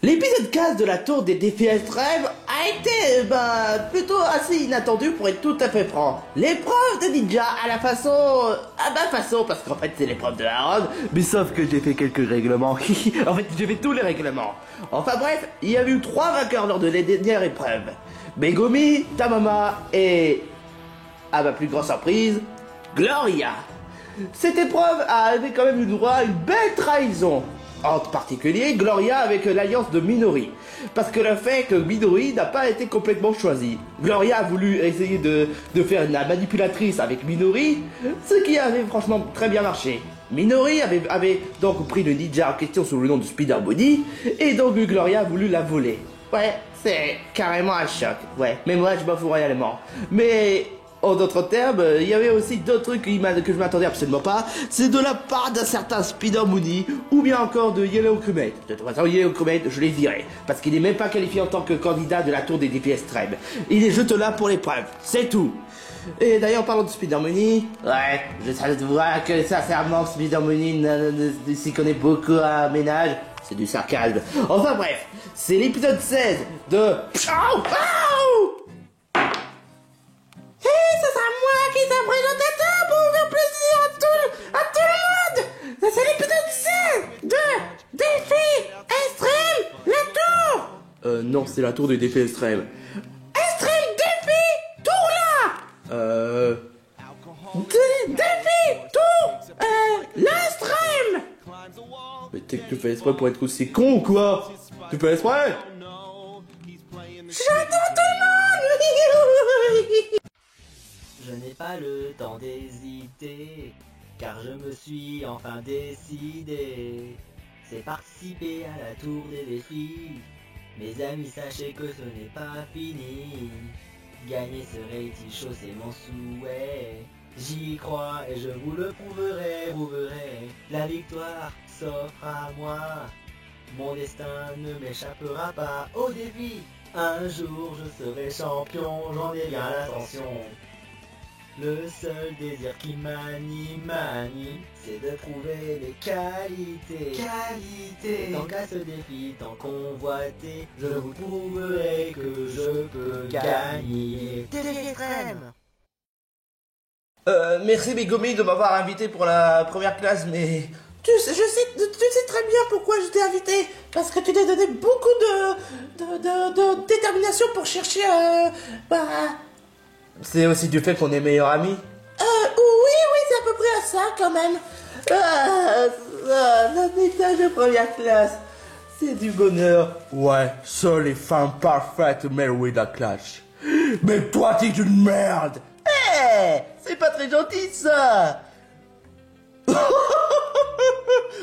L'épisode 15 de la tour des défis extrêmes a été, plutôt assez inattendu pour être tout à fait franc. L'épreuve de ninja à la façon... à ma façon, parce qu'en fait c'est l'épreuve de Aaron, mais sauf que j'ai fait quelques règlements. En fait j'ai fait tous les règlements. Enfin bref, il y a eu 3 vainqueurs lors de la dernière épreuve. Megumi, Tamama et... à ma plus grande surprise, Gloria. Cette épreuve avait quand même eu droit à une belle trahison. En particulier, Gloria avec l'alliance de Minori. Parce que le fait que Minori n'a pas été complètement choisi. Gloria a voulu essayer de faire la manipulatrice avec Minori, ce qui avait franchement très bien marché. Minori avait donc pris le ninja en question sous le nom de Spider Body, et donc Gloria a voulu la voler. Ouais, c'est carrément un choc, ouais. Mais moi, je m'en fous royalement. Mais... en d'autres termes, il y avait aussi d'autres trucs que je m'attendais absolument pas. C'est de la part d'un certain Spider Moody ou bien encore de Yellow Crewmate. De toute façon, Yellow Crewmate, je l'ai viré. Parce qu'il n'est même pas qualifié en tant que candidat de la tour des défis extrêmes. Il est juste là pour l'épreuve. C'est tout. Et d'ailleurs, parlons de Spider Moody. Ouais, je sais de voir que sincèrement, Spider Moody s'y connaît beaucoup à ménage. C'est du sarcasme. Enfin bref, c'est l'épisode 16 de... Ce sera moi qui sera présentateur pour faire plaisir à tout le monde. C'est l'épisode 16 de Défi Extrême, la tour. Non, c'est la tour des défis extrêmes. Extrême Défi, tour là. Défi, tour, l'extrême. Mais t'es que tu fais exprès pour être aussi con ou quoi? Tu fais exprès? J'adore tout le monde. Je n'ai pas le temps d'hésiter, car je me suis enfin décidé. C'est participer à la tour des défis. Mes amis, sachez que ce n'est pas fini. Gagner ce reality show, c'est mon souhait. J'y crois et je vous le prouverai. La victoire s'offre à moi. Mon destin ne m'échappera pas au défi. Un jour je serai champion, j'en ai bien l'ascension. Le seul désir qui m'anime, c'est de trouver des qualités. Tant qu'à ce défi, tant convoité, je vous prouverai que je peux gagner. Défi extrême. Merci Megumi de m'avoir invité pour la première classe, mais... Tu sais très bien pourquoi je t'ai invité. Parce que tu t'es donné beaucoup de détermination pour chercher C'est aussi du fait qu'on est meilleurs amis. Oui, c'est à peu près à ça quand même. L'héritage de première classe, c'est du bonheur. Ouais, seules les femmes parfaites méritent la classe. Mais toi, t'es une merde. C'est pas très gentil ça.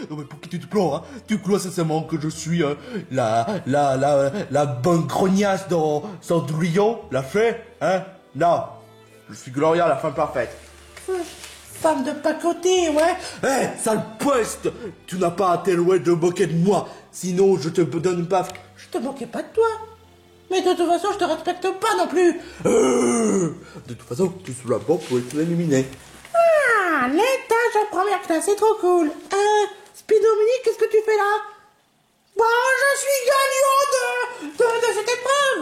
Non mais pour qui tu te plains, hein? Tu crois sincèrement que je suis la bonne grognasse dans Cendrillon, la fée, hein? Non, je suis Gloria, la femme parfaite. Femme de pacotille, ouais. Sale peste! Tu n'as pas à t'éloigner de moquer de moi, sinon je te donne pas... Je te moquais pas de toi. Mais de toute façon, je te respecte pas non plus. De toute façon, tu seras bon pour être éliminé. L'étage en première classe, c'est trop cool. Spidomini, qu'est-ce que tu fais là? Bon, je suis gagnant de cette épreuve.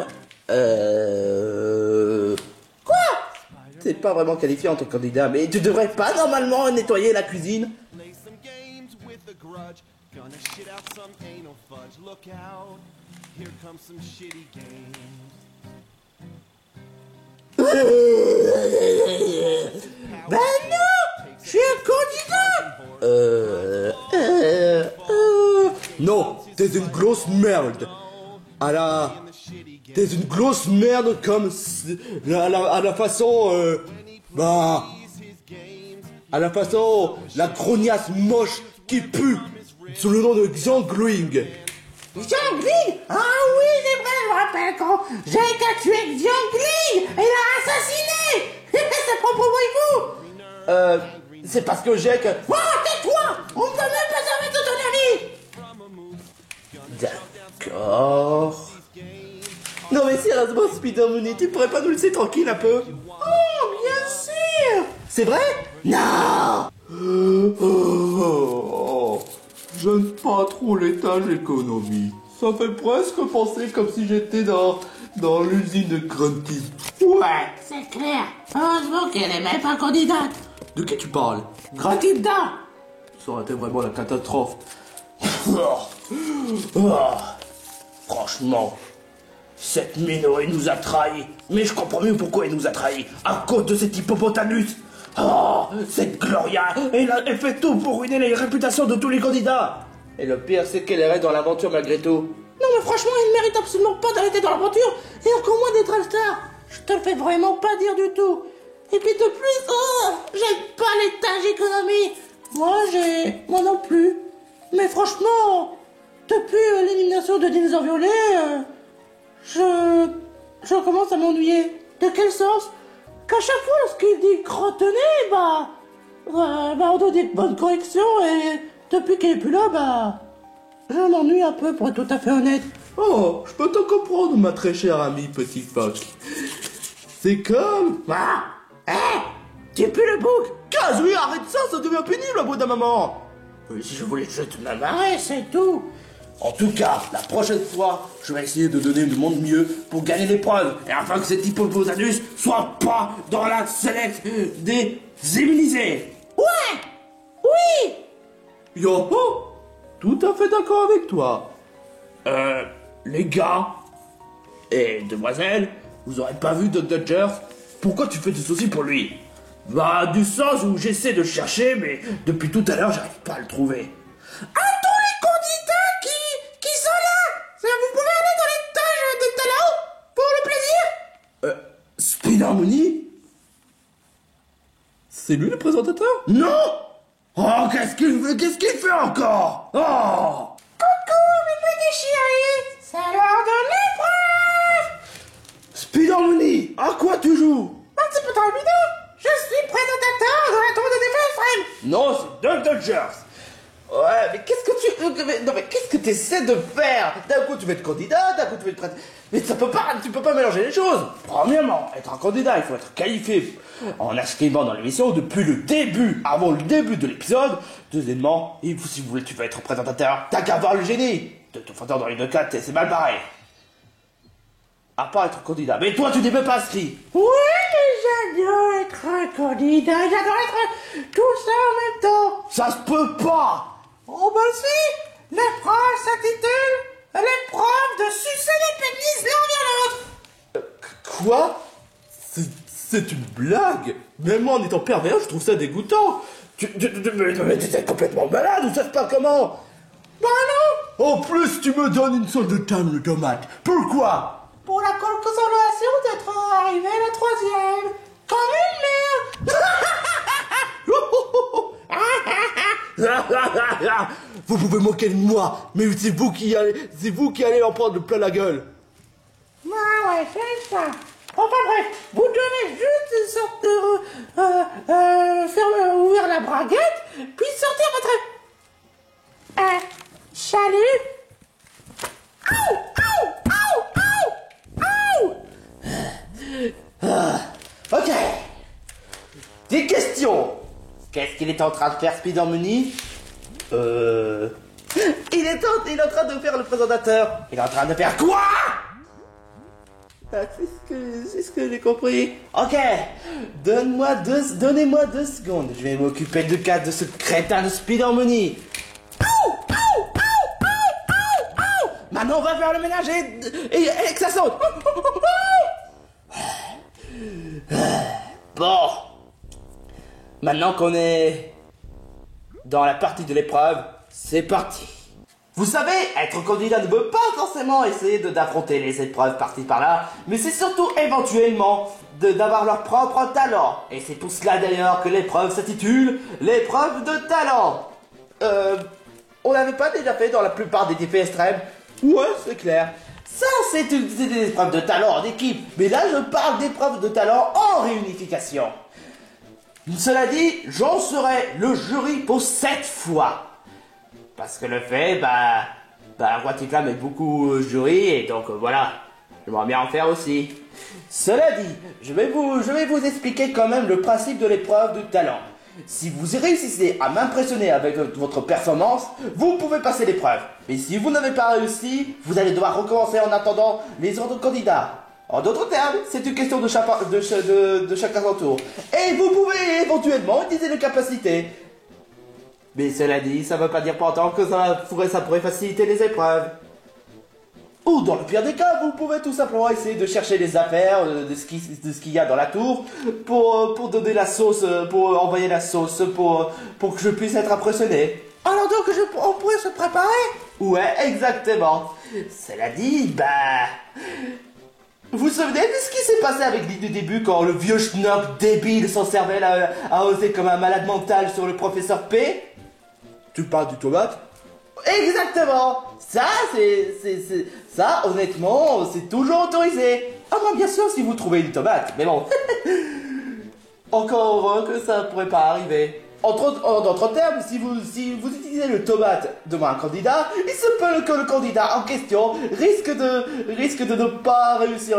Quoi? T'es pas vraiment qualifié en tant que candidat, mais tu devrais pas normalement nettoyer la cuisine. Ben non! Je suis un candidat! Non, t'es une grosse merde. T'es une grosse merde comme... à la façon... à la façon... la grognasse moche qui pue sous le nom de Xiangling. Xiangling? Ah oui, c'est vrai, je me rappelle quand Jake a tué Xiangling et l'a assassiné. C'est propre vous. C'est parce que Jake... Oh, tais-toi! On ne peut même pas savoir de ton avis. D'accord... Non mais sérieusement, Spider Mooney, tu pourrais pas nous laisser tranquille un peu? Oh, bien sûr. C'est vrai? Non. J'aime pas trop l'étage économie. Ça fait presque penser comme si j'étais dans l'usine de Grunty. Ouais, c'est clair. Heureusement qu'elle est même pas candidate. De qui tu parles? Gratilda. Ça aurait été vraiment la catastrophe. Franchement, cette minorée nous a trahis. Mais je comprends mieux pourquoi elle nous a trahis. À cause de cet hippopotamus. Oh, cette Gloria, elle fait tout pour ruiner les réputations de tous les candidats. Et le pire, c'est qu'elle reste dans l'aventure malgré tout. Non mais franchement, il ne mérite absolument pas d'arrêter dans l'aventure, et encore moins d'être un star. Je te le fais vraiment pas dire du tout. Et puis de plus, j'aime pas les tâches d'économie. Moi non plus. Mais franchement, depuis l'élimination de Dinosaure Violet, je commence à m'ennuyer. De quel sens? Qu'à chaque fois lorsqu'il dit crotenez, on donne des bonnes corrections, et depuis qu'il est plus là, je m'ennuie un peu, pour être tout à fait honnête. Oh, je peux te comprendre, ma très chère amie Petit Phoque. C'est comme... Ah, tu pues le bouc. Case, oui, arrête ça, ça devient pénible à bout d'un moment. Si je voulais juste me marrer, c'est tout. En tout cas, la prochaine fois, je vais essayer de donner le monde mieux pour gagner l'épreuve, et afin que cet hippopotamus soit pas dans la sélection des immunisés. Ouais. Oui. Yo, tout à fait d'accord avec toi. Les gars et demoiselles, vous aurez pas vu Doc Dodgers? Pourquoi tu fais des soucis pour lui? Bah, du sens où j'essaie de le chercher, mais depuis tout à l'heure, j'arrive pas à le trouver. À tous les candidats qui sont là, vous pouvez aller dans les tâches de talent pour le plaisir. Spider-Money? C'est lui le présentateur? Non! Oh, qu'est-ce qu'il fait encore? Oh! Coucou, mes petits chéris, c'est l'heure de l'épreuve. Spider-Money, à quoi tu joues? Un petit peu dans la vidéo, je suis présentateur de la tour de défense extrême. Non, c'est Doc Dodgers. Ouais, mais qu'est-ce que tu essaies de faire? D'un coup tu veux être candidat, d'un coup tu veux être mais tu peux pas mélanger les choses. Premièrement, être un candidat, il faut être qualifié en inscrivant dans l'émission depuis le début, avant le début de l'épisode. Deuxièmement, si tu veux être présentateur, t'as qu'à avoir le génie. De toute façon, dans les deux cas, c'est mal pareil. À part être candidat. Mais toi, tu n'es même pas inscrit. Oui, j'adore être un candidat, j'adore être tout ça en même temps. Ça se peut pas. Oh ben si, l'épreuve s'intitule l'épreuve de sucer les pénis l'un vers l'autre. Quoi? C'est une blague. Même moi, en étant pervers, je trouve ça dégoûtant. Mais t'es complètement malade, ou ça se passe comment? Bah non. En plus, tu me donnes une sorte de table de tomate. Pourquoi? Pour la consolation d'être arrivé à la troisième. Comme une merde. Vous pouvez moquer de moi, mais c'est vous qui allez en prendre plein la gueule. Ah ouais, c'est ça. Enfin bref, vous devez juste sortir, ouvrir la braguette, puis sortir votre... salut. Ok. Des questions. Qu'est-ce qu'il est en train de faire, Spider-Money? Il est en train de faire le présentateur. Il est en train de faire quoi? C'est ce que j'ai compris. Ok. Donnez-moi 2 secondes. Je vais m'occuper du cas de ce crétin de Spider-Money. Maintenant, on va faire le ménage et que ça saute. Bon. Maintenant qu'on est dans la partie de l'épreuve, c'est parti. Vous savez, être candidat ne veut pas forcément essayer d'affronter les épreuves par-ci par-là, mais c'est surtout éventuellement d'avoir leur propre talent. Et c'est pour cela d'ailleurs que l'épreuve s'intitule l'épreuve de talent. On l'avait pas déjà fait dans la plupart des défis extrêmes? Ouais, c'est clair. Ça, c'est des épreuves de talent en équipe, mais là je parle d'épreuves de talent en réunification. Cela dit, j'en serai le jury pour 7 fois. Parce que le fait, Waticlam est beaucoup jury, et donc voilà, j'aimerais bien en faire aussi. Cela dit, je vais vous expliquer quand même le principe de l'épreuve de talent. Si vous réussissez à m'impressionner avec votre performance, vous pouvez passer l'épreuve. Mais si vous n'avez pas réussi, vous allez devoir recommencer en attendant les autres candidats. En d'autres termes, c'est une question de chacun son tour. Et vous pouvez éventuellement utiliser les capacités. Mais cela dit, ça ne veut pas dire pour autant que ça pourrait faciliter les épreuves. Ou dans le pire des cas, vous pouvez tout simplement essayer de chercher les affaires de ce qu'il y a dans la tour pour donner la sauce, pour envoyer la sauce, pour que je puisse être impressionné. Alors donc on pourrait se préparer? Ouais, exactement. Cela dit, vous vous souvenez de ce qui s'est passé avec l'île du début quand le vieux schnock débile s'en servait à oser comme un malade mental sur le professeur P? Tu parles du tomate? Exactement. Ça, honnêtement, c'est toujours autorisé. Ah moi, bien sûr, si vous trouvez une tomate, mais bon. Encore heureux que ça pourrait pas arriver. En d'autres termes, si vous utilisez le tomate devant un candidat, il se peut que le candidat en question risque de ne pas réussir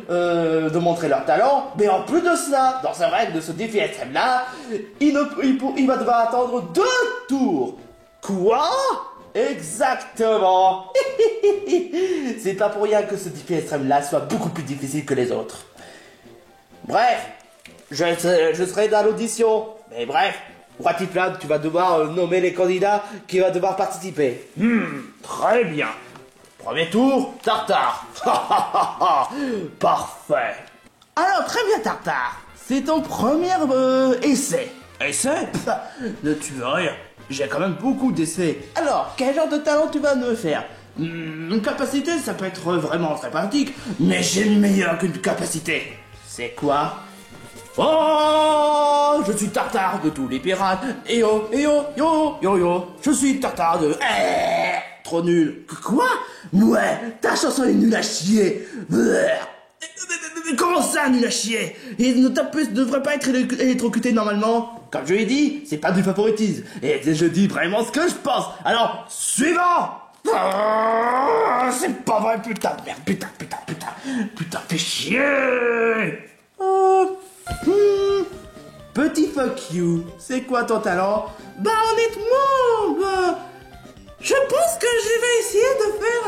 de montrer leur talent, mais en plus de cela, dans ce règle de ce défi extrême là, il va devoir attendre 2 tours. Quoi? Exactement. C'est pas pour rien que ce défi extrême là soit beaucoup plus difficile que les autres. Bref, je serai dans l'audition, mais bref. Watiflad, tu vas devoir nommer les candidats qui vont devoir participer. Très bien. Premier tour, Tartare. Parfait. Alors, très bien, Tartare. C'est ton premier essai. Essai? Ne tu veux rien. J'ai quand même beaucoup d'essais. Alors, quel genre de talent tu vas me faire? Une capacité, ça peut être vraiment très pratique, mais j'ai meilleur qu'une capacité. C'est quoi? Oh, je suis Tartare de tous les pirates. Et yo, je suis Tartare de... trop nul. Quoi? Ouais, ta chanson est nulle à chier. Comment ça, nul à chier? Et ta puce ne devrait pas être électrocutée normalement. Comme je l'ai dit, c'est pas du favoritisme. Et je dis vraiment ce que je pense. Alors, suivant. C'est pas vrai, putain de merde. Putain, fais chier. Petit fuck you, c'est quoi ton talent? Honnêtement, je pense que je vais essayer de faire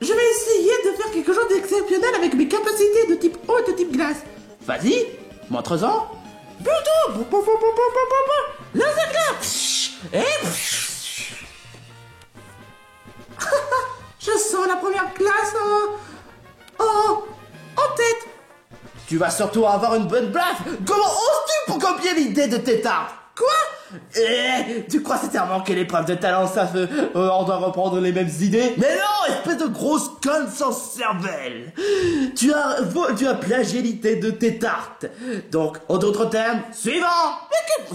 je vais essayer de faire quelque chose d'exceptionnel avec mes capacités de type eau et de type glace. Vas-y, montre-en. Plutôt, laser glace. Je sens la première glace en tête. Tu vas surtout avoir une bonne blaffe. Comment oses-tu pour copier l'idée de Tétard? Quoi? Tu crois sincèrement que l'épreuve de talent, ça fait... on doit reprendre les mêmes idées? Mais non, espèce de grosse conne sans cervelle. Tu as plagié l'idée de Tétard. Donc, en d'autres termes, suivant.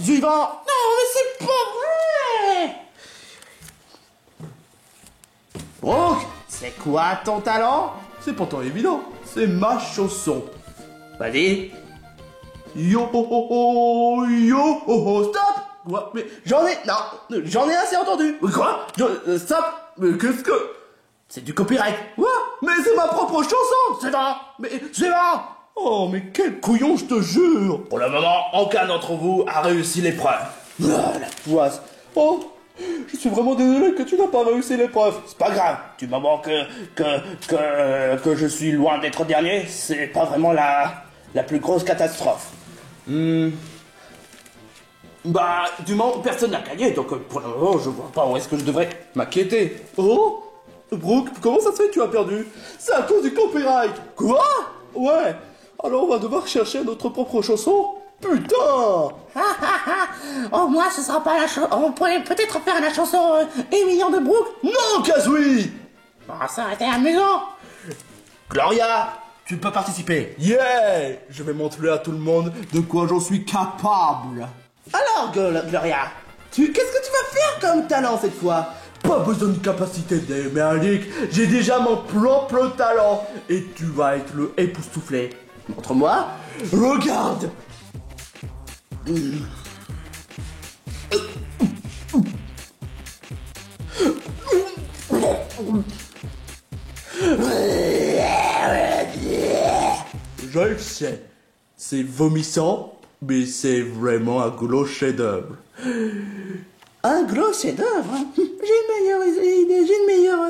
Suivant. Non, mais c'est pas vrai. Brooke, c'est quoi ton talent? C'est pourtant évident, c'est ma chanson. Vas-y. Yo ho ho ho, stop. Quoi? Mais j'en ai assez entendu. Quoi? Stop. Mais qu'est-ce que... C'est du copyright. Quoi? Mais c'est ma propre chanson. C'est vrai. Mais c'est vrai. Oh, mais quel couillon, je te jure. Pour le moment, aucun d'entre vous a réussi l'épreuve. Ah, la poisse. Oh, je suis vraiment désolé que tu n'as pas réussi l'épreuve. C'est pas grave. Du moment que je suis loin d'être dernier, c'est pas vraiment la plus grosse catastrophe. Du moment personne n'a gagné, donc pour le moment, je vois pas où est-ce que je devrais m'inquiéter. Oh, Brooke, comment ça se fait que tu as perdu? C'est à cause du copyright. Quoi? Ouais. Alors on va devoir chercher notre propre chanson. Putain. Au moins, ce sera pas la chanson. On pourrait peut-être faire la chanson Émilien de Brooke. Non, Kazooie. Ça aurait été amusant. Gloria, tu peux participer. Yeah. Je vais montrer à tout le monde de quoi j'en suis capable. Alors, Gloria, qu'est-ce que tu vas faire comme talent cette fois? Pas besoin de capacité merdique, j'ai déjà mon propre talent. Et tu vas être le époustouflé. Montre-moi. Regarde. Je le sais. C'est vomissant, Mais c'est vraiment un gros chef-d'œuvre. Un gros chef-d'œuvre, hein. J'ai une meilleure idée, j'ai une meilleure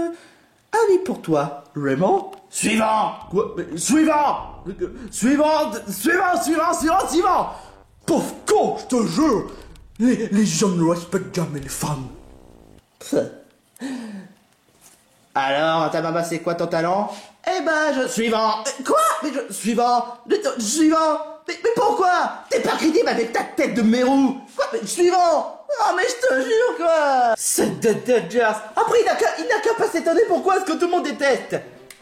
avis pour toi. Vraiment? Suivant. Quoi? Mais suivant! Suivant! Pauvre con, je te jure! Les hommes ne respectent jamais les femmes. Alors, ta maman, c'est quoi ton talent? Eh ben, suivant. Quoi? Suivant. Mais pourquoi? T'es pas crédible avec ta tête de mérou. Quoi? Mais suivant. Oh, mais je te jure, quoi. C'est de Dodgers. Après, il n'a qu'à pas s'étonner pourquoi est-ce que tout le monde déteste.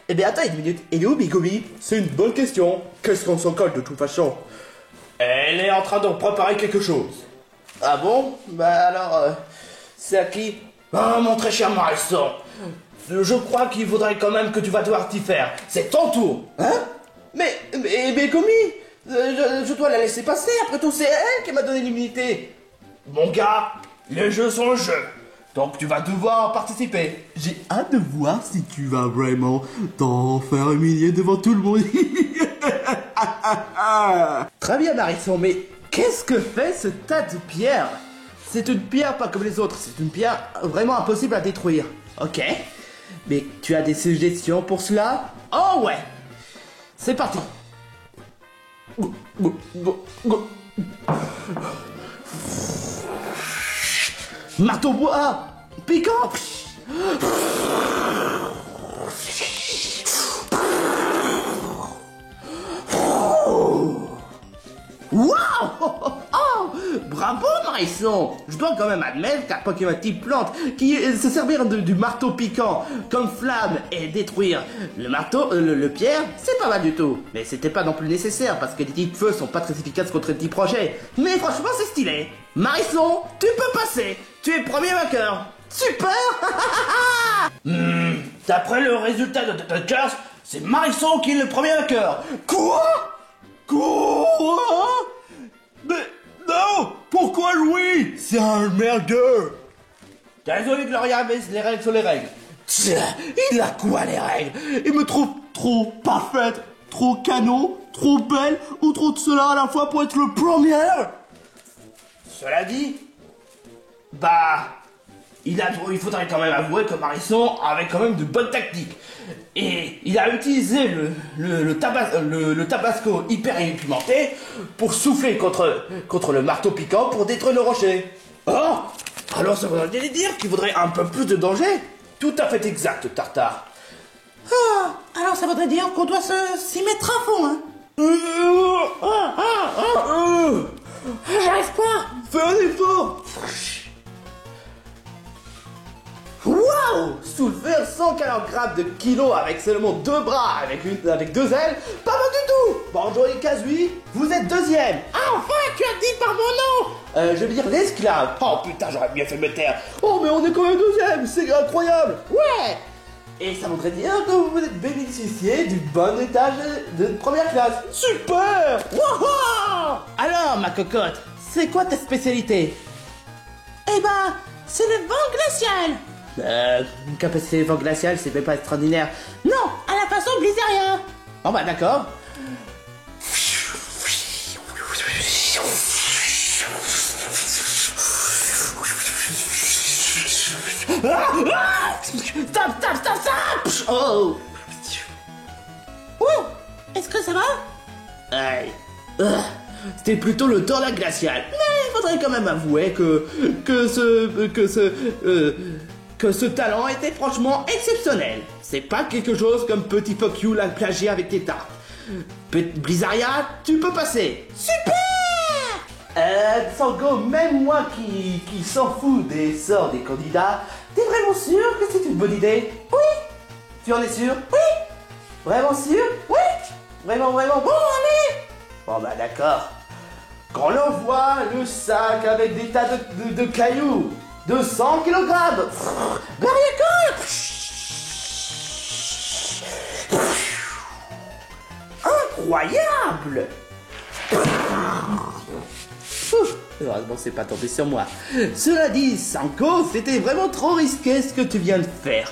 Eh bien, attends une minute. Il est où, Bigobi? C'est une bonne question. Qu'est-ce qu'on s'en colle de toute façon? Elle est en train de préparer quelque chose. Ah bon? Bah alors, c'est à qui? Ah, mon très cher Marisson, je crois qu'il faudrait quand même que tu vas devoir t'y faire. C'est ton tour. Hein? Mais Bigobi, je dois la laisser passer. Après tout, c'est elle qui m'a donné l'immunité. Mon gars, les jeux sont le jeu. Donc tu vas devoir participer. J'ai hâte de voir si tu vas vraiment t'en faire humilier devant tout le monde. Très bien, Marisson, mais qu'est-ce que fait ce tas de pierres? C'est une pierre pas comme les autres, c'est une pierre vraiment impossible à détruire. Ok, mais tu as des suggestions pour cela? Oh ouais. C'est parti. Marteau bois piquant. Waouh! Oh, bravo, Marisson! Je dois quand même admettre qu'un Pokémon type plante qui se servir du marteau piquant comme flamme et détruire le marteau, le pierre, c'est pas mal du tout. Mais c'était pas non plus nécessaire parce que les types feu sont pas très efficaces contre les types rochers. Mais franchement, c'est stylé. Marisson, tu peux passer. Tu es premier vainqueur. Super! D'après le résultat de Dodgers, c'est Marisson qui est le premier vainqueur. Quoi? Mais non! Pourquoi Louis? C'est un merdeux! Désolé Gloria, mais les règles sont les règles. Il a quoi les règles? Il me trouve trop parfaite, trop canon, trop belle ou trop de cela à la fois pour être le premier? Cela dit, bah, il faudrait quand même avouer que Marisson avait quand même de bonnes tactiques. Et il a utilisé le tabasco hyper épimenté pour souffler contre le marteau piquant pour détruire le rocher. Oh, alors ça voudrait dire qu'il faudrait un peu plus de danger. Tout à fait exact, Tartare. Ah, alors ça voudrait dire qu'on doit s'y mettre à fond, hein. J'arrive pas. Fais un effort. Waouh! Soulever 140 grammes de kilos avec seulement 2 bras, avec 2 ailes, pas mal du tout! Bonjour les Kazui, vous êtes deuxième! Ah, enfin, tu as dit par mon nom. Je veux dire l'esclave! Oh putain, j'aurais bien fait me taire. Oh mais on est quand même deuxième, c'est incroyable! Ouais! Et ça voudrait dire que vous êtes bénéficié du bon étage de première classe! Super! Wouhou! Alors ma cocotte, c'est quoi ta spécialité? Eh ben, c'est le vent glacial. Une capacité de vent glacial, c'est même pas extraordinaire. Non, à la façon Blizzardien. Oh bah d'accord. Stop! Oh! Ouh, est-ce que ça va? Aïe. C'était plutôt le tornade glacial. Mais il faudrait quand même avouer que ce talent était franchement exceptionnel. C'est pas quelque chose comme Petit Fuck You l'a plagié avec tes tartes. Blizzaria, tu peux passer. Super. Sango, même moi qui s'en fous des sorts des candidats, t'es vraiment sûr que c'est une bonne idée? Oui. Tu en es sûr? Oui. Vraiment sûr? Oui. Vraiment? Bon, allez. Bon bah d'accord. Quand l'on voit le sac avec des tas de cailloux de 100 kg, incroyable. Heureusement c'est pas tombé sur moi. Cela dit, Sanko, c'était vraiment trop risqué ce que tu viens de faire.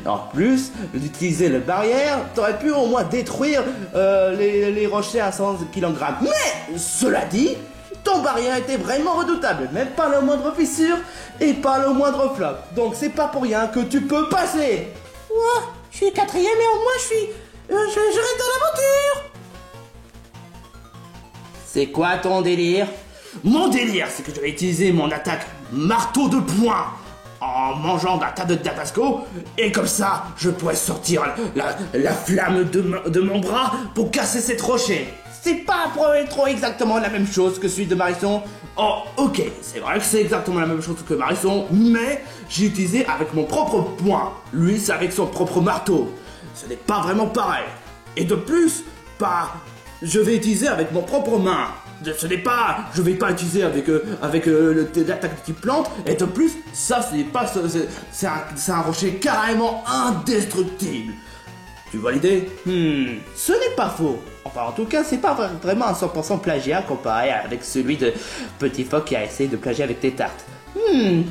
En plus, d'utiliser le barrière, t'aurais pu au moins détruire les rochers à 100 kg. Mais, cela dit, ton barrière était vraiment redoutable. Même pas la moindre fissure et pas le moindre flop. Donc c'est pas pour rien que tu peux passer. Ouais, je suis quatrième et au moins je reste dans l'aventure. C'est quoi ton délire? Mon délire, c'est que je vais utiliser mon attaque marteau de poing en mangeant d'un tas de tabasco, et comme ça, je pourrais sortir la flamme de mon bras pour casser cette rocher. C'est pas trop exactement la même chose que celui de Marisson. Oh, ok, c'est vrai que c'est exactement la même chose que Marisson, mais j'ai utilisé avec mon propre poing. Lui, c'est avec son propre marteau. Ce n'est pas vraiment pareil. Et de plus, je vais utiliser avec mon propre main. Je vais pas utiliser avec l'attaque de type plante. Et de plus, ça, c'est un rocher carrément indestructible. Tu vois l'idée? Ce n'est pas faux. Enfin, en tout cas, c'est pas vraiment un 100% plagiat comparé avec celui de Petit Phoque qui a essayé de plagier avec tes tartes. Ouais,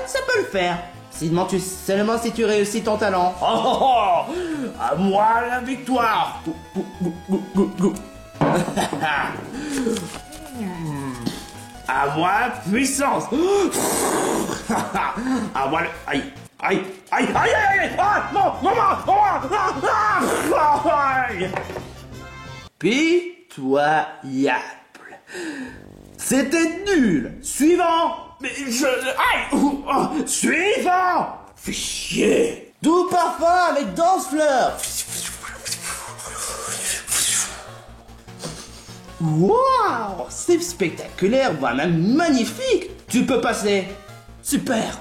ça peut le faire. Seulement si tu réussis ton talent. Oh, à moi la victoire. À moi la puissance. À moi le... Aïe. Ah, non, maman. Aïe. Pitoyable. C'était nul. Suivant. Mais Aïe. Suivant. Fais chier. Doux parfum avec danse-fleur. Waouh, c'est spectaculaire, voire même magnifique. Tu peux passer. Super.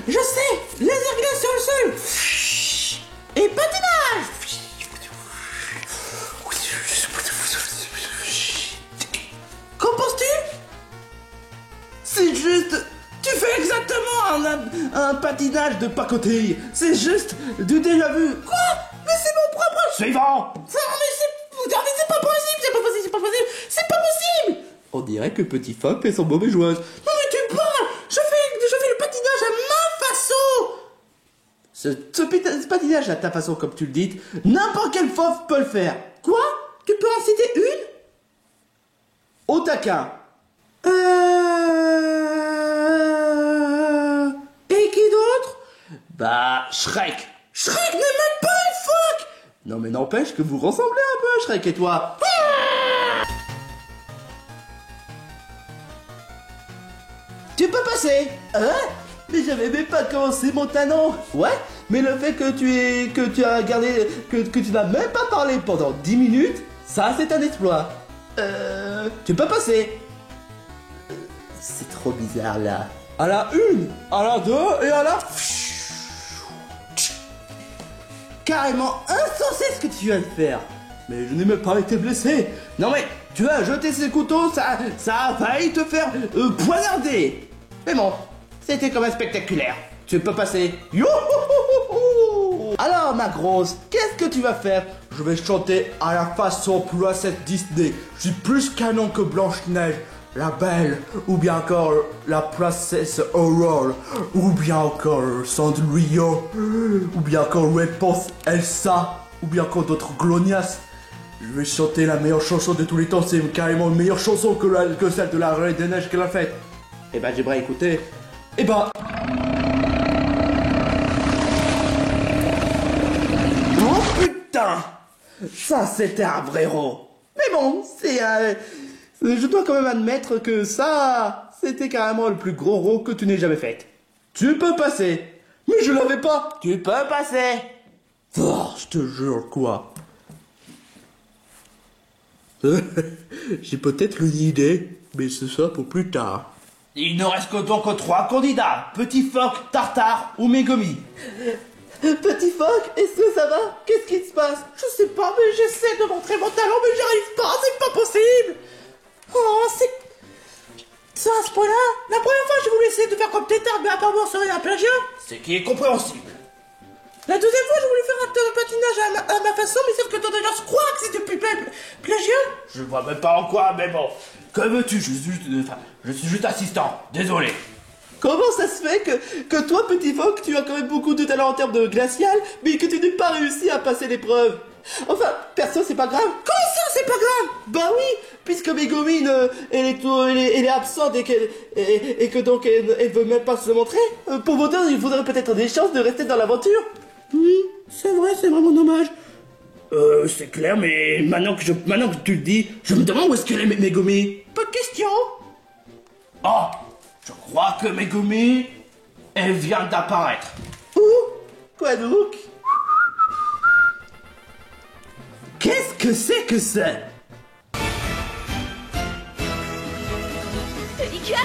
Je sais, laser glace sur le sol. Et patinage. Qu'en penses-tu? C'est juste... Tu fais exactement un patinage de pacotille. C'est juste du déjà vu. Quoi? Mais c'est mon propre... Suivant. C'est pas possible. On dirait que Petit Phoque fait son mauvais joueur. Non mais tu parles. Je fais le patinage à ma façon. Ce patinage à ta façon, comme tu le dis, n'importe quel fauve peut le faire. Quoi? Tu peux en citer une? Au taquin. Et qui d'autre? Bah, Shrek. Shrek n'est même pas une phoque. Non mais n'empêche que vous ressemblez un peu, Shrek et toi. Tu peux passer. Mais j'avais même pas commencé mon talent. Ouais, mais le fait que tu as gardé, que tu n'as même pas parlé pendant 10 minutes, ça c'est un exploit. Tu peux passer. C'est trop bizarre là. À la 1, à la 2 et à la... Carrément insensé ce que tu viens de faire. Mais je n'ai même pas été blessé. Non mais, tu as jeté ce couteau, ça a failli te faire poignarder. Mais bon, c'était quand même spectaculaire. Tu peux passer. Youhouhouhou. Alors ma grosse, qu'est-ce que tu vas faire? Je vais chanter à la façon princesse Disney. Je suis plus canon que Blanche-Neige, la Belle, ou bien encore la princesse Aurore, ou bien encore Cendrillon, ou bien encore Réponse Elsa, ou bien encore d'autres glonias. Je vais chanter la meilleure chanson de tous les temps, c'est carrément une meilleure chanson que celle de la Reine des Neiges qu'elle a faite. Eh ben j'aimerais écouter. Eh ben... Oh putain! Ça c'était un vrai héros. Mais bon, je dois quand même admettre que ça, c'était carrément le plus gros rôle que tu n'aies jamais fait. Tu peux passer. Mais je l'avais pas. Tu peux passer. Oh, je te jure, quoi. J'ai peut-être une idée, mais c'est ça pour plus tard. Il ne reste donc que 3 candidats. Petit Phoque, Tartare ou Megumi. Petit Phoque, est-ce que ça va? Qu'est-ce qui se passe? Je sais pas, mais j'essaie de montrer mon talent, mais j'arrive pas, c'est pas possible. Oh, c'est à ce point-là. La première fois, je voulais essayer de faire comme Tétard, mais apparemment, ça serait un plagiat. Ce qui est compréhensible. La deuxième fois, je voulais faire un patinage à ma façon, mais sauf que ton agence croit que c'était plus plagiat. Je vois même pas en quoi, mais bon. Que veux-tu? Je suis juste assistant. Désolé. Comment ça se fait que toi, Petit Phoque, tu as quand même beaucoup de talent en termes de glacial, mais que tu n'aies pas réussi à passer l'épreuve? Enfin, perso, c'est pas grave. Comment ça, c'est pas grave. Bah oui, puisque Megumi, elle est absente et que donc elle veut même pas se montrer. Pour vous dire, il faudrait peut-être des chances de rester dans l'aventure. Oui, c'est vraiment dommage. C'est clair, mais maintenant que tu le dis, je me demande où est-ce qu'elle est, Megumi. Pas de question. Oh, je crois que Megumi, elle vient d'apparaître. Où? Quoi donc? Qu'est-ce que c'est que ça? プリキュア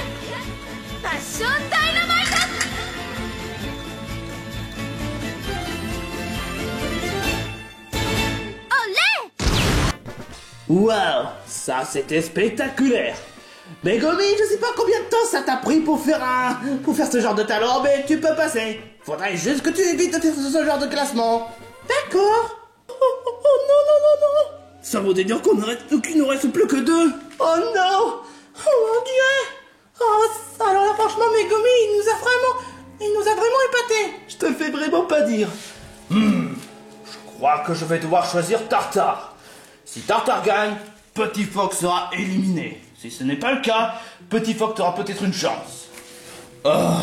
パッションダイナマイト Waouh, ça c'était spectaculaire. Megumi, je sais pas combien de temps ça t'a pris pour faire ce genre de talent, mais tu peux passer. Faudrait juste que tu évites de faire ce genre de classement. D'accord. Oh non. Ça veut dire qu'il ne reste plus que 2. Oh non! Oh mon Dieu. Oh, alors là, franchement, Megumi, il nous a vraiment épatés. Je te fais vraiment pas dire. Je crois que je vais devoir choisir Tartare. Si Tartare gagne, Petit Fox sera éliminé. Si ce n'est pas le cas, Petit Fox aura peut-être une chance. Oh,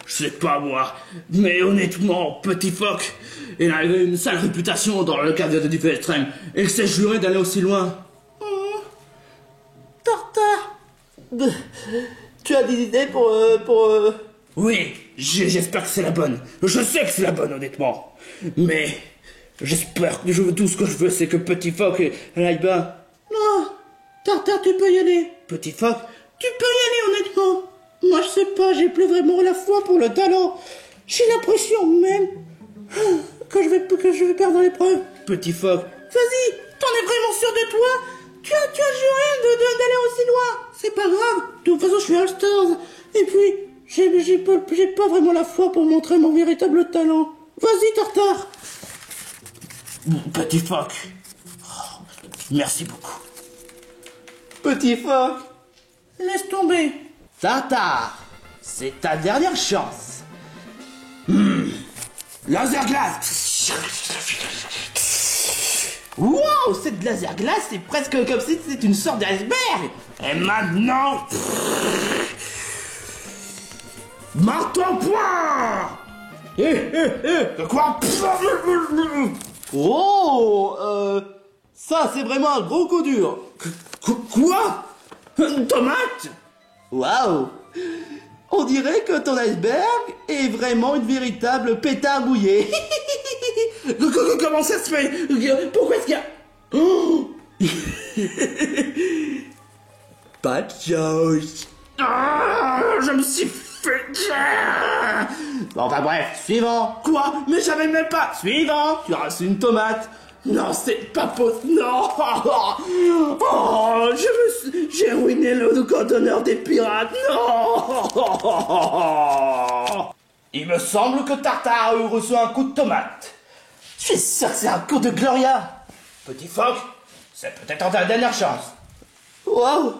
je sais pas moi, mais honnêtement, Petit Fox, il a une sale réputation dans le cadre de Défi Extrême. Il s'est juré d'aller aussi loin. Tartare. Tu as des idées pour... Oui, j'espère que c'est la bonne. Je sais que c'est la bonne, honnêtement. Mais j'espère que tout ce que je veux, c'est que Petit Fox aille bien. Non, Tartare, tu peux y aller. Petit Fox? Tu peux y aller, honnêtement. Moi, je sais pas, j'ai plus vraiment la foi pour le talent. J'ai l'impression même que je vais perdre l'épreuve. Petit Fox? Vas-y, t'en es vraiment sûr de toi? Tu as juré d'aller aussi loin. C'est pas grave. De toute façon, je suis All-Stars. Et puis, j'ai pas vraiment la foi pour montrer mon véritable talent. Vas-y, Tartare. Petit Fox. Oh, merci beaucoup. Petit Fox. Laisse tomber. Tartare, c'est ta dernière chance. Laser glace. Wow, cette laser glace, c'est presque comme si c'était une sorte d'iceberg. Et maintenant... Marteau point. Quoi? Oh, ça c'est vraiment un gros coup dur. Quoi? Une tomate? Waouh. On dirait que ton iceberg est vraiment une véritable pétard mouillé. Comment ça se fait? Pourquoi est-ce qu'il y a... Oh. Pas de chance. Je me suis fait... Bon, enfin bref, suivant. Quoi? Mais j'avais même pas... Suivant. Tu as reçu une tomate. Non, c'est pas possible. Non. Oh, j'ai ruiné le code d'honneur des pirates. Non. Il me semble que Tartare a reçu un coup de tomate. Je suis sûr que c'est un coup de Gloria. Petit Fox, c'est peut-être ta dernière chance. Waouh.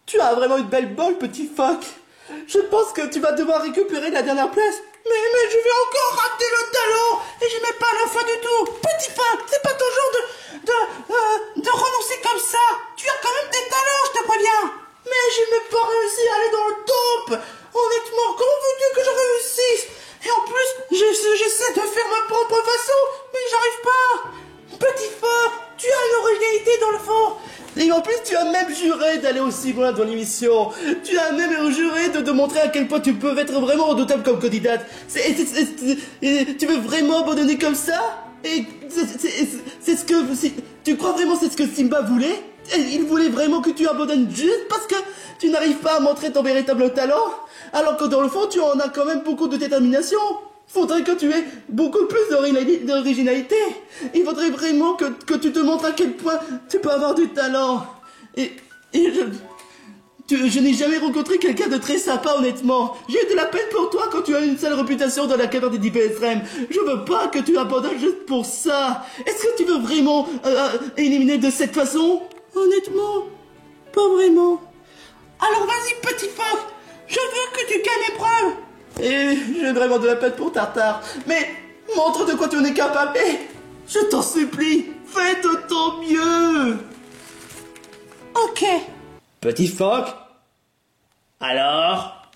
Tu as vraiment une belle bol, petit Fox. Je pense que tu vas devoir récupérer la dernière place. Mais je vais encore rater le talent. Et j'ai même pas la foi du tout. Petit Fox, c'est pas ton genre de renoncer comme ça. Tu as quand même des talents, je te préviens. Mais j'ai même pas réussi à aller dans le top. Honnêtement, comment veux-tu que je réussisse? Et en plus, j'essaie de faire ma propre façon, mais j'arrive pas. Petit Fox, tu as une originalité dans le fond. Et en plus, tu as même juré d'aller aussi loin dans l'émission. Tu as même juré de montrer à quel point tu peux être vraiment redoutable comme candidate. Tu veux vraiment abandonner comme ça? Et c'est ce que... Tu crois vraiment c'est ce que Simba voulait? Il voulait vraiment que tu abandonnes juste parce que tu n'arrives pas à montrer ton véritable talent? Alors que dans le fond, tu en as quand même beaucoup de détermination. Faudrait que tu aies beaucoup plus d'originalité. Il faudrait vraiment que tu te montres à quel point tu peux avoir du talent. Et je n'ai jamais rencontré quelqu'un de très sympa, honnêtement. J'ai eu de la peine pour toi quand tu as une sale réputation dans la carrière des Défi Extrême. Je veux pas que tu abandonnes juste pour ça. Est-ce que tu veux vraiment éliminer de cette façon? Honnêtement, pas vraiment. Alors vas-y, petit Fox, je veux que tu gagnes l'épreuve. Et j'ai vraiment de la peine pour Tartare. Mais montre de quoi tu en es capable. Et je t'en supplie, fais de ton mieux. Ok. Petit phoque. Alors?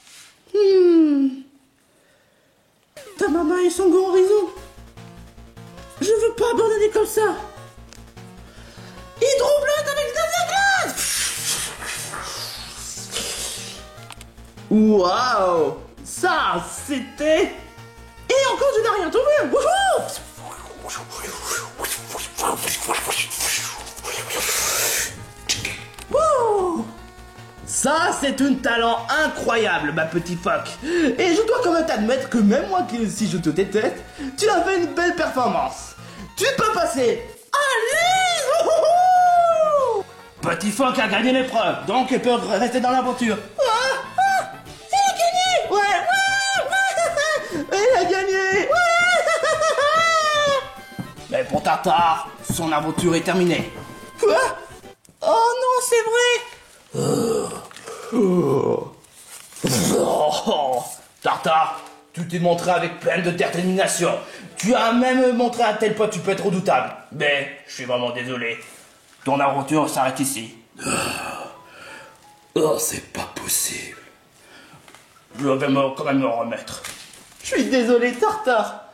Ta maman et son grand réseau. Je veux pas abandonner comme ça. Hydroblotte avec de la glace. Waouh! Ça, c'était... Et encore, je n'ai rien trouvé. Wouhou! Wow! Ça, c'est un talent incroyable, ma petite phoque. Et je dois quand même t'admettre que même moi, si je te déteste, tu as fait une belle performance. Tu peux passer. Allez! Wouhou! Petit phoque a gagné l'épreuve, donc il peut rester dans l'aventure. Il a gagné! Ouais. Elle a gagné. Mais pour Tartare, son aventure est terminée. Quoi? Oh non, c'est vrai! Oh, Tartare, tu t'es montré avec plein de détermination. Tu as même montré à tel point tu peux être redoutable. Mais je suis vraiment désolé. Ton aventure s'arrête ici. Oh, c'est pas possible. Je vais quand même me remettre. Je suis désolé, Tartare.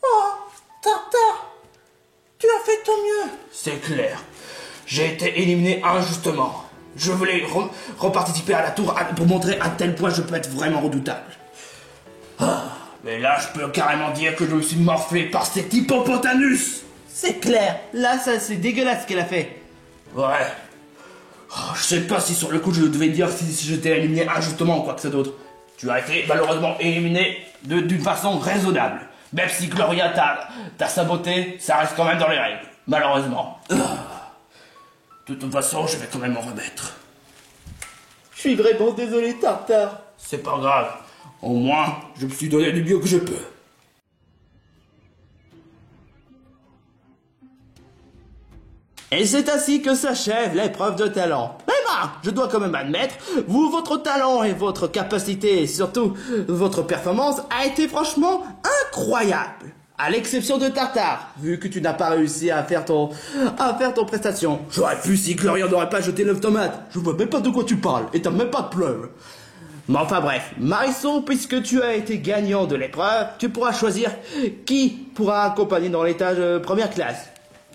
Oh, Tartare! Tu as fait ton mieux! C'est clair. J'ai été éliminé injustement. Je voulais reparticiper à la tour pour montrer à tel point je peux être vraiment redoutable. Mais là, je peux carrément dire que je me suis morflé par cet hippopotamus. C'est clair. Là, ça, c'est dégueulasse ce qu'elle a fait. Ouais. Je sais pas si sur le coup je devais dire si j'étais éliminé injustement ou quoi que ce soit d'autre. Tu as été malheureusement éliminé d'une façon raisonnable. Même si Gloria t'a saboté, ça reste quand même dans les règles. Malheureusement. De toute façon, je vais quand même m'en remettre. Je suis vraiment désolé, Tartare. C'est pas grave. Au moins, je me suis donné du mieux que je peux. Et c'est ainsi que s'achève l'épreuve de talent. Mais bah, je dois quand même admettre, votre talent et votre capacité, et surtout votre performance, a été franchement incroyable. À l'exception de Tartare, vu que tu n'as pas réussi à faire ton prestation. J'aurais pu si Gloria n'aurait pas jeté l'œuf tomate. Je vois même pas de quoi tu parles, et t'as même pas de preuves. Mais enfin bref, Marisson, puisque tu as été gagnant de l'épreuve, tu pourras choisir qui pourra accompagner dans l'étage première classe.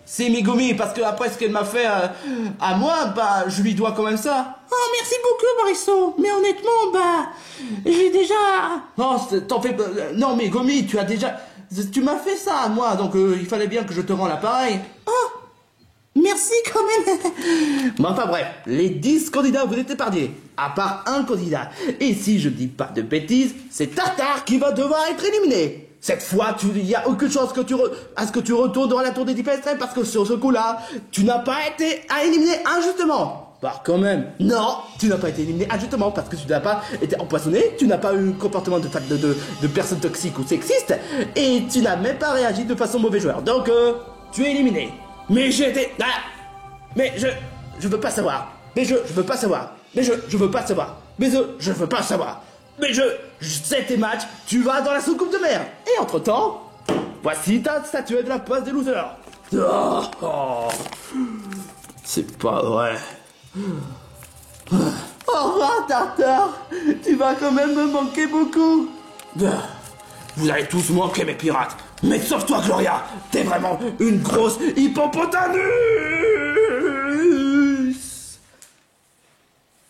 C'est Megumi, parce que après ce qu'elle m'a fait à moi, bah je lui dois quand même ça. Oh, merci beaucoup, Marisson. Mais honnêtement, bah, j'ai déjà... Non, t'en fais pas. Non, Megumi, tu m'as fait ça à moi, donc il fallait bien que je te rende l'appareil. Oh, merci quand même. Mais enfin bref, les 10 candidats vous êtes épargnés, à part un candidat. Et si je dis pas de bêtises, c'est Tartare qui va devoir être éliminé. Cette fois, il n'y a aucune chance à ce que tu retournes dans la tour des Deep Extreme, parce que sur ce coup-là, tu n'as pas été éliminé injustement. Bah quand même. Non, tu n'as pas été éliminé injustement parce que tu n'as pas été empoisonné, tu n'as pas eu un comportement de personne toxique ou sexiste, et tu n'as même pas réagi de façon mauvais joueur. Donc, tu es éliminé. Mais j'ai été... Ah, mais je veux pas savoir. Mais je veux pas savoir. Mais je veux pas savoir. Mais je veux pas savoir. Mais c'est tes matchs, tu vas dans la soucoupe de mer. Et entre-temps, voici ta statuette de la place des losers. Oh, c'est pas vrai. Au revoir, Tartare. Tu vas quand même me manquer beaucoup. Vous allez tous manquer, mes pirates. Mais sauf toi, Gloria. T'es vraiment une grosse hippopotamus.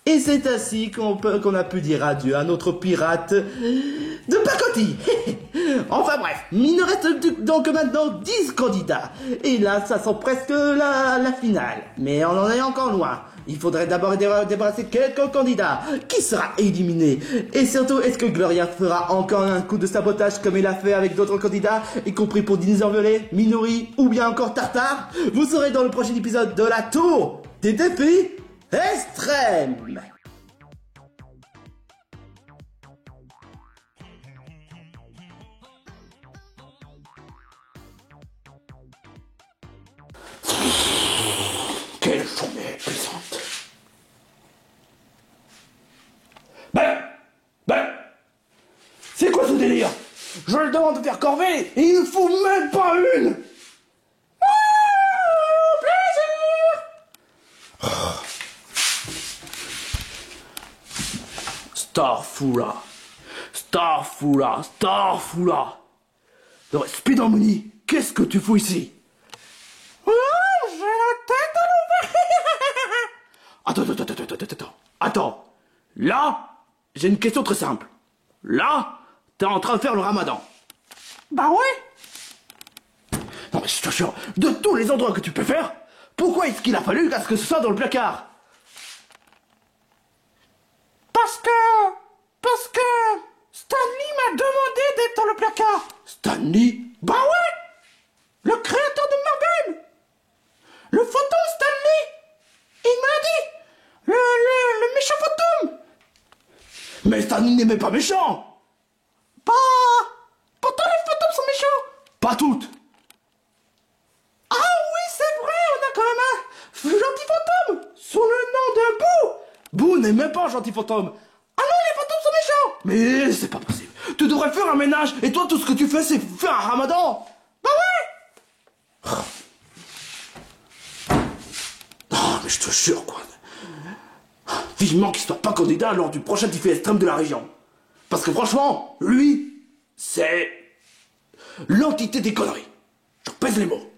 Et c'est ainsi qu'on a pu dire adieu à notre pirate de pacotille. Enfin bref, il nous reste donc maintenant 10 candidats. Et là, ça sent presque la finale. Mais on en est encore loin. Il faudrait d'abord débarrasser quelques candidats. Qui sera éliminé? Et surtout, est-ce que Gloria fera encore un coup de sabotage comme elle a fait avec d'autres candidats, y compris pour Dinosaur Violet, Minori ou bien encore Tartare? Vous saurez dans le prochain épisode de la tour des défis extrêmes. Quelle journée épuisante. C'est quoi ce délire? Je le demande de faire corvée et il ne faut même pas une. Starfoula. Starfoula. Starfoula. Non, Speed Harmony, qu'est-ce que tu fous ici? Oh, j'ai la tête à l'envers. Attends. Là, j'ai une question très simple. Là, t'es en train de faire le ramadan. Bah ouais. Non mais je te jure, de tous les endroits que tu peux faire, pourquoi est-ce qu'il a fallu à ce que ce soit dans le placard? Parce que Stanley m'a demandé d'être dans le placard. Stanley? Bah ouais. Le créateur de Marvel. Le fantôme Stanley. Il m'a dit. Le méchant fantôme. Mais Stanley n'est même pas méchant. Pourtant les fantômes sont méchants. Pas toutes. Ah oui, c'est vrai, on a quand même un gentil fantôme sous le nom de Boo. Boo n'est même pas un gentil fantôme. Ah non, les fantômes sont méchants. Mais c'est pas possible. Tu devrais faire un ménage et toi tout ce que tu fais c'est faire un ramadan. Bah ouais. Oh mais je te jure quoi. Vivement qu'il soit pas candidat lors du prochain défi extrême de la région. Parce que franchement, lui, c'est l'entité des conneries. Je pèse les mots.